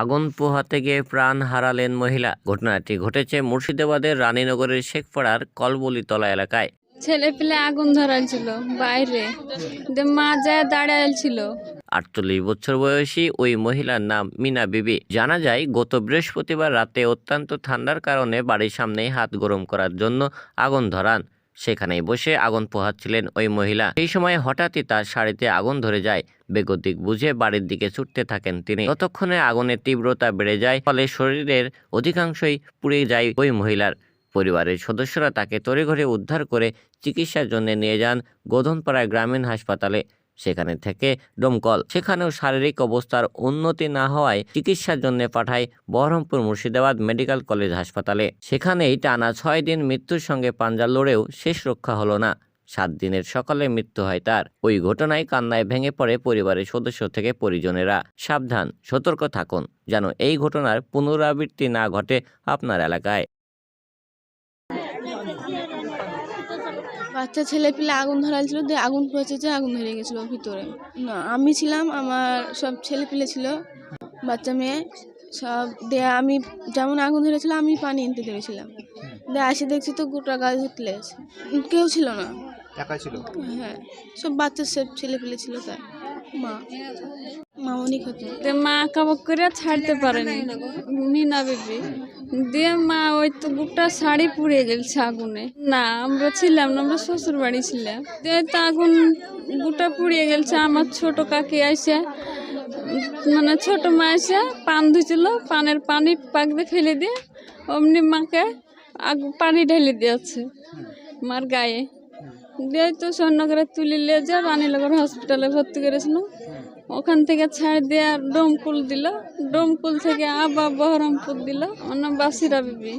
আগুন পোহাতে গিয়ে প্রাণ হারালেন মহিলা। ঘটনাটি ঘটেছে মুর্শিদাবাদের রানীনগরের শেখপাড়ার কলবলিতলা এলাকায়। ছেলে পেলে আগুন ধরাইছিল বাইরে, মা যায় দাঁড়াইছিল। 48 বছর বয়সী ওই মহিলার নাম মিনা বিবি। জানা যায়, গত বৃহস্পতিবার রাতে অত্যন্ত ঠান্ডার কারণে বাড়ির সামনেই হাত গরম করার জন্য আগুন ধরান। সেখানেই বসে আগুন পোহাচ্ছিলেন ওই মহিলা। সেই সময় হঠাৎই তার শাড়িতে আগুন ধরে যায়। বেগতিক বুঝে বাড়ির দিকে ছুটতে থাকেন তিনি। ততক্ষণে আগুনের তীব্রতা বেড়ে যায়, ফলে শরীরের অধিকাংশই পুড়ে যায় ওই মহিলার। পরিবারের সদস্যরা তাকে তড়িঘড়ি উদ্ধার করে চিকিৎসার জন্য নিয়ে যান গোধনপাড়া গ্রামীণ হাসপাতালে। সেখানে থেকে দমকল, সেখানেও শারীরিক অবস্থার উন্নতি না হওয়ায় চিকিৎসার জন্য পাঠায় বহরমপুর মুর্শিদাবাদ মেডিকেল কলেজ হাসপাতালে। সেখানেই টানা 6 দিন মৃত্যুর সঙ্গে পাঞ্জা লড়েও শেষ রক্ষা হলো না। 7 দিনের সকালে মৃত্যু হয় তার। ওই ঘটনায় কান্নায় ভেঙে পড়ে পরিবারের সদস্য থেকে পরিজনেরা। সাবধান, সতর্ক থাকুন যেন এই ঘটনার পুনরাবৃত্তি না ঘটে আপনার এলাকায়। বাচ্চা ছেলে পেলে আগুন ধরাইছিল, দিয়ে আগুন পৌঁছেছে, আগুন ধরে গেছিলো ভিতরে। না, আমি ছিলাম, আমার সব ছেলে পেলে ছিল, বাচ্চা মেয়ে সব। দিয়ে আমি যেমন আগুন ধরেছিল আমি পানি আনতে গেছিলাম, দিয়ে আসে দেখছি তো গোটা গাছ ধরতে আছে, কেউ ছিল না, একা ছিল। হ্যাঁ, সব বাচ্চা সব ছেলে পেলে ছিল। তাই মা অনেক হতো। মা কাবক করে ছাড়তে পারেনি মিনা বিবি। দিয়ে মা ওই তো গোটা শাড়ি পুড়ে গেছে আগুনে। না, আমরা ছিলাম না, আমরা শ্বশুর বাড়ি ছিলাম। দিয়ে তো আগুন গোটা পুড়িয়ে গেছে। আমার ছোট কাকি আসে, মানে ছোট মা এসে পান ধুছিল, পানের পানি পাক দিয়ে ফেলে দিয়ে অমনি মাকে পানি ঢেলে দিয়েছে মার গায়ে। দিয়ে তো স্বর্ণগরে তুলে নিয়ে যা রানীনগর হসপিটালে ভর্তি করেছিল। ওখান থেকে ছাড় দিয়ে ডোমকুল দিল, ডোমকুল থেকে আবার বহরমপুর দিল। আমার নাম বাসিরা বিবি।